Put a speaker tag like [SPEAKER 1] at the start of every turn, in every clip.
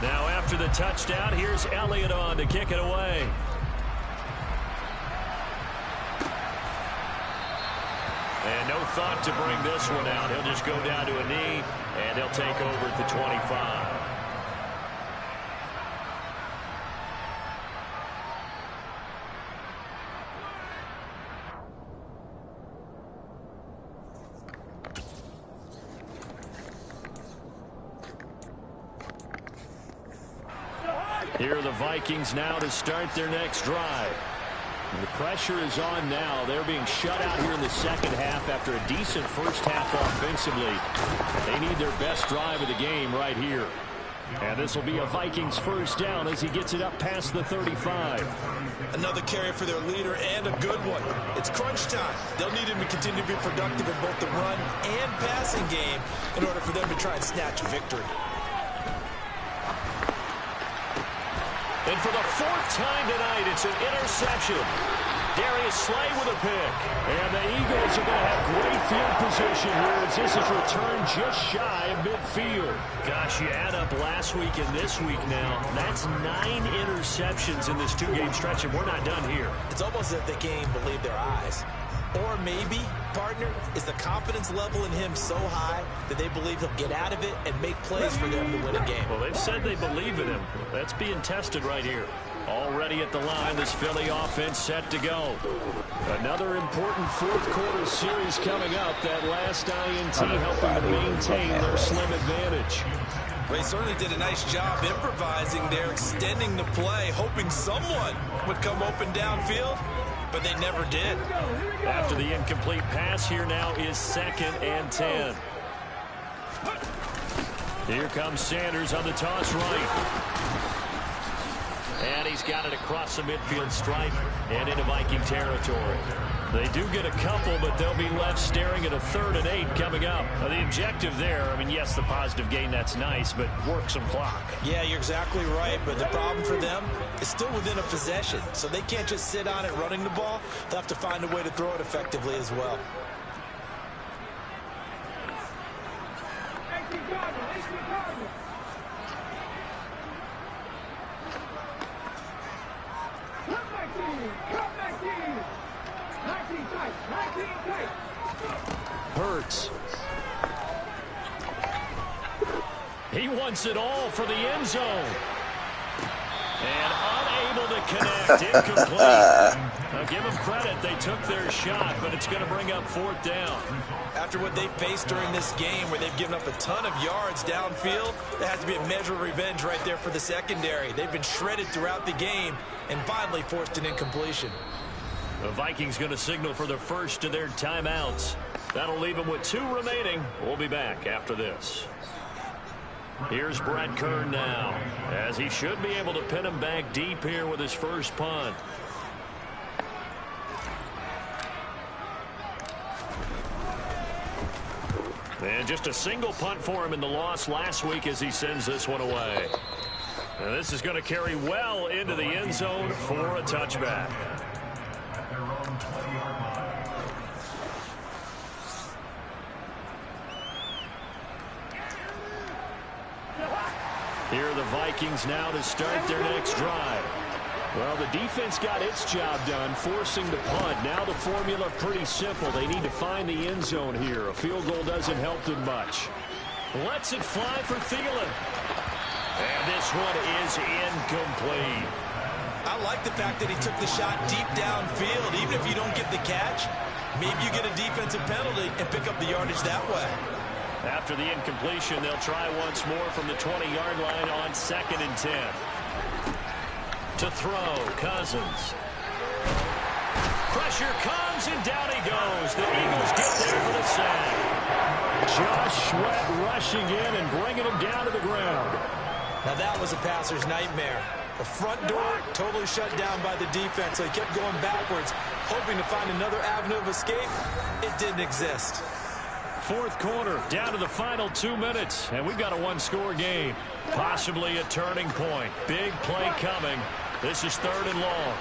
[SPEAKER 1] Now after the touchdown, here's Elliott on to kick it away. And no thought to bring this one out. He'll just go down to a knee, and he'll take over at the 25. Here are the Vikings now to start their next drive. The pressure is on now. They're being shut out here in the second half after a decent first half offensively. They need their best drive of the game right here. And this will be a Vikings first down as he gets it up past the 35.
[SPEAKER 2] Another carry for their leader and a good one. It's crunch time. They'll need him to continue to be productive in both the run and passing game in order for them to try and snatch a victory.
[SPEAKER 1] And for the fourth time tonight, it's an interception. Darius Slay with a pick. And the Eagles are going to have great field position here as this is returned just shy of midfield. Gosh, you add up last week and this week now. That's 9 interceptions in this two-game stretch, and we're not done here.
[SPEAKER 2] It's almost as if they can't even believe their eyes. Or maybe, partner, is the confidence level in him so high that they believe he'll get out of it and make plays for them to win a game.
[SPEAKER 1] Well, they've said they believe in him. That's being tested right here. Already at the line, this Philly offense set to go. Another important fourth quarter series coming up. That last INT helping to maintain their slim advantage.
[SPEAKER 2] They certainly did a nice job improvising there, extending the play, hoping someone would come open downfield. But they never did.
[SPEAKER 1] After the incomplete pass, here now is 2nd and 10. Here comes Sanders on the toss right. And he's got it across the midfield stripe and into Viking territory. They do get a couple, but they'll be left staring at a 3rd and 8 coming up. Now, the objective there, I mean, yes, the positive gain, that's nice, but work some clock.
[SPEAKER 2] Yeah, you're exactly right, but the problem for them is still within a possession, so they can't just sit on it running the ball. They'll have to find a way to throw it effectively as well.
[SPEAKER 1] Hurts. He wants it all for the end zone. And unable to connect. Incomplete. Now give them credit. They took their shot, but it's going to bring up 4th down.
[SPEAKER 2] After what they faced during this game where they've given up a ton of yards downfield, there has to be a measure of revenge right there for the secondary. They've been shredded throughout the game and finally forced an incompletion.
[SPEAKER 1] The Vikings going to signal for the first of their timeouts. That'll leave them with 2 remaining. We'll be back after this. Here's Brett Kern now, as he should be able to pin him back deep here with his first punt. And just a single punt for him in the loss last week as he sends this one away. And this is going to carry well into the end zone for a touchback. Here are the Vikings now to start their next drive. Well, the defense got its job done, forcing the punt. Now the formula pretty simple. They need to find the end zone here. A field goal doesn't help them much. Lets it fly for Thielen. And this one is incomplete.
[SPEAKER 2] I like the fact that he took the shot deep downfield. Even if you don't get the catch, maybe you get a defensive penalty and pick up the yardage that way.
[SPEAKER 1] After the incompletion, they'll try once more from the 20-yard line on 2nd and 10. To throw, Cousins. Pressure comes, and down he goes. The Eagles get there for the sack. Josh Sweat rushing in and bringing him down to the ground.
[SPEAKER 2] Now that was a passer's nightmare. The front door totally shut down by the defense, so he kept going backwards, hoping to find another avenue of escape. It didn't exist.
[SPEAKER 1] Fourth quarter, down to the final 2 minutes, and we've got a 1-score game. Possibly a turning point. Big play coming. This is 3rd and long.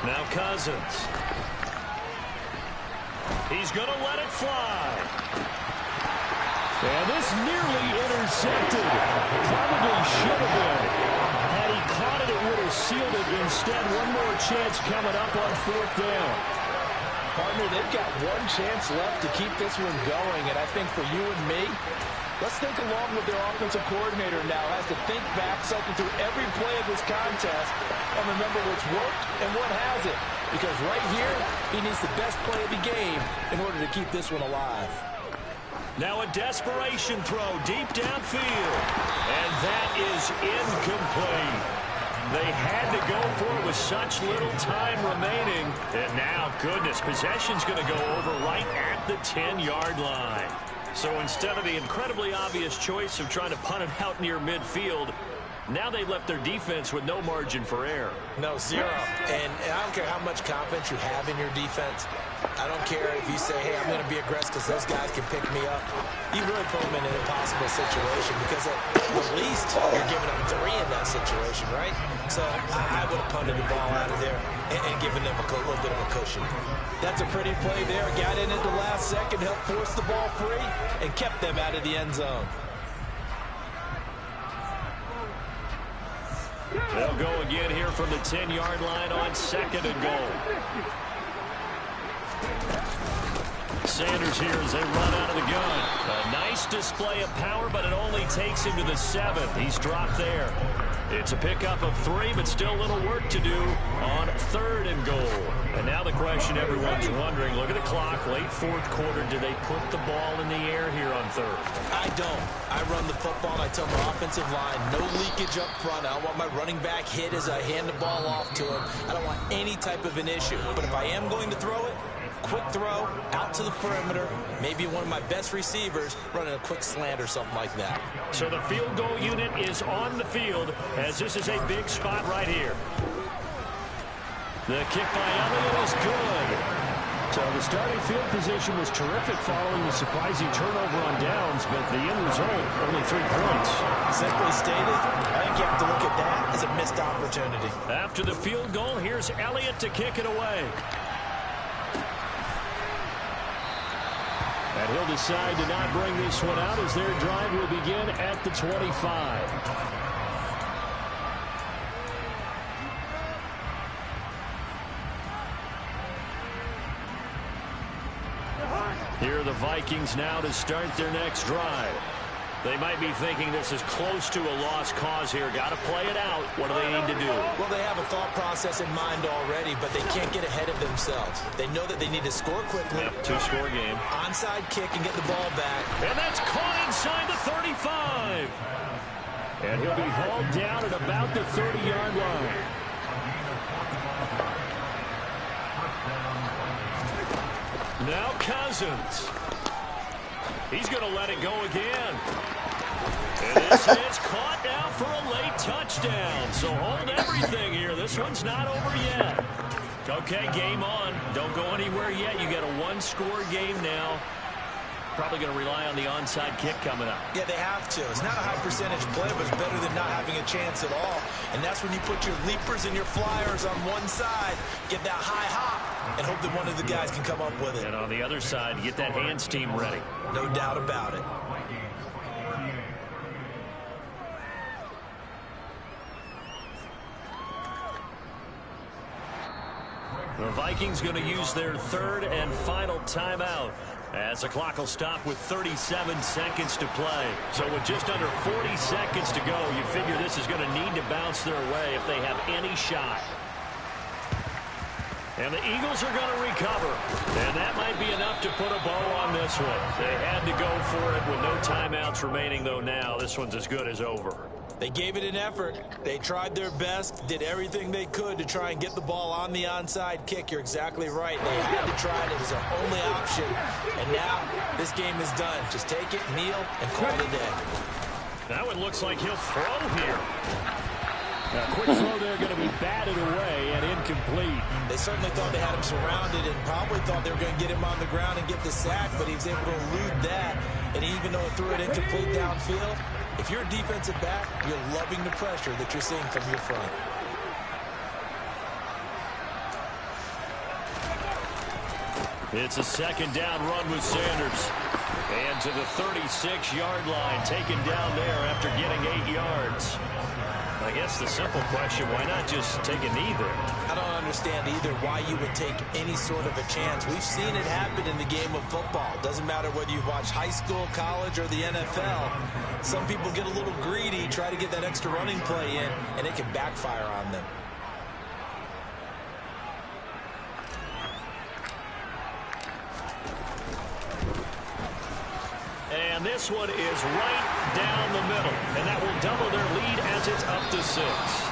[SPEAKER 1] Now Cousins. He's going to let it fly. And this nearly intercepted. Probably should have been. Had he caught it, it would have sealed it. Instead, one more chance coming up on 4th down.
[SPEAKER 3] Partner, they've got one chance left to keep this one going. And I think for you and me, let's think along with their offensive coordinator now. Has to think back, cycle through every play of this contest, and remember what's worked and what hasn't. Because right here, he needs the best play of the game in order to keep this one alive.
[SPEAKER 1] Now a desperation throw deep downfield. And that is incomplete. They had to go for it with such little time remaining. And now, goodness, possession's going to go over right at the 10-yard line. So instead of the incredibly obvious choice of trying to punt it out near midfield, now they've left their defense with no margin for error.
[SPEAKER 2] No, zero. And I don't care how much confidence you have in your defense. I don't care if you say, hey, I'm going to be aggressive because those guys can pick me up. You really put them in an impossible situation because at the least you're giving them 3 in that situation, right? So I would have punted the ball out of there and given them a little bit of a cushion.
[SPEAKER 3] That's a pretty play there. Got in at the last second, helped force the ball free, and kept them out of the end zone.
[SPEAKER 1] They'll go again here from the 10-yard line on 2nd and goal. Sanders here as they run out of the gun. A nice display of power, but it only takes him to the 7th. He's dropped there. It's a pickup of 3, but still a little work to do on 3rd and goal. And now the question everyone's wondering, look at the clock, late 4th quarter, do they put the ball in the air here on 3rd?
[SPEAKER 2] I don't. I run the football, and I tell my offensive line, no leakage up front. I don't want my running back hit as I hand the ball off to him. I don't want any type of an issue. But if I am going to throw it, quick throw, out to the perimeter, maybe one of my best receivers running a quick slant or something like that.
[SPEAKER 1] So the field goal unit is on the field as this is a big spot right here. The kick by Elliott is good. So the starting field position was terrific following the surprising turnover on downs, but the end result, only 3 points.
[SPEAKER 2] Simply stated, I think you have to look at that as a missed opportunity.
[SPEAKER 1] After the field goal, here's Elliott to kick it away. And he'll decide to not bring this one out as their drive will begin at the 25. Here are the Vikings now to start their next drive. They might be thinking this is close to a lost cause here. Got to play it out. What do they need to do?
[SPEAKER 2] Well, they have a thought process in mind already, but they can't get ahead of themselves. They know that they need to score quickly.
[SPEAKER 1] Yep, 2-score game.
[SPEAKER 2] Onside kick and get the ball back.
[SPEAKER 1] And that's caught inside the 35. And he'll be hauled down at about the 30-yard line. Now Cousins. He's going to let it go again. And this is caught now for a late touchdown. So hold everything here. This one's not over yet. Okay, game on. Don't go anywhere yet. You got a 1-score game now. Probably going to rely on the onside kick coming up.
[SPEAKER 2] Yeah, they have to. It's not a high percentage play, but it's better than not having a chance at all. And that's when you put your leapers and your flyers on one side, get that high hop, and hope that one of the guys can come up with it.
[SPEAKER 1] And on the other side, get that hands team ready.
[SPEAKER 2] No doubt about it.
[SPEAKER 1] The Vikings going to use their 3rd and final timeout as the clock will stop with 37 seconds to play. So with just under 40 seconds to go, you figure this is going to need to bounce their way if they have any shot. And the Eagles are going to recover. And that might be enough to put a bow on this one. They had to go for it with no timeouts remaining, though now this one's as good as over.
[SPEAKER 2] They gave it an effort. They tried their best, did everything they could to try and get the ball on the onside kick. You're exactly right. They had to try it. It was their only option. And now this game is done. Just take it, kneel, and call it a day.
[SPEAKER 1] That one looks like he'll throw here. A quick throw there going to be batted away and incomplete.
[SPEAKER 2] They certainly thought they had him surrounded and probably thought they were going to get him on the ground and get the sack, but he was able to elude that. And even though it threw it incomplete downfield, if you're a defensive back, you're loving the pressure that you're seeing from your front.
[SPEAKER 1] It's a second down run with Sanders. And to the 36-yard line, taken down there after getting 8 yards. I guess the simple question, why not just take a knee there?
[SPEAKER 2] I don't understand either why you would take any sort of a chance. We've seen it happen in the game of football. Doesn't matter whether you've watched high school, college, or the NFL. Some people get a little greedy, try to get that extra running play in, and it can backfire on them.
[SPEAKER 1] And this one is right down the middle. And that will double their lead as it's up to 6.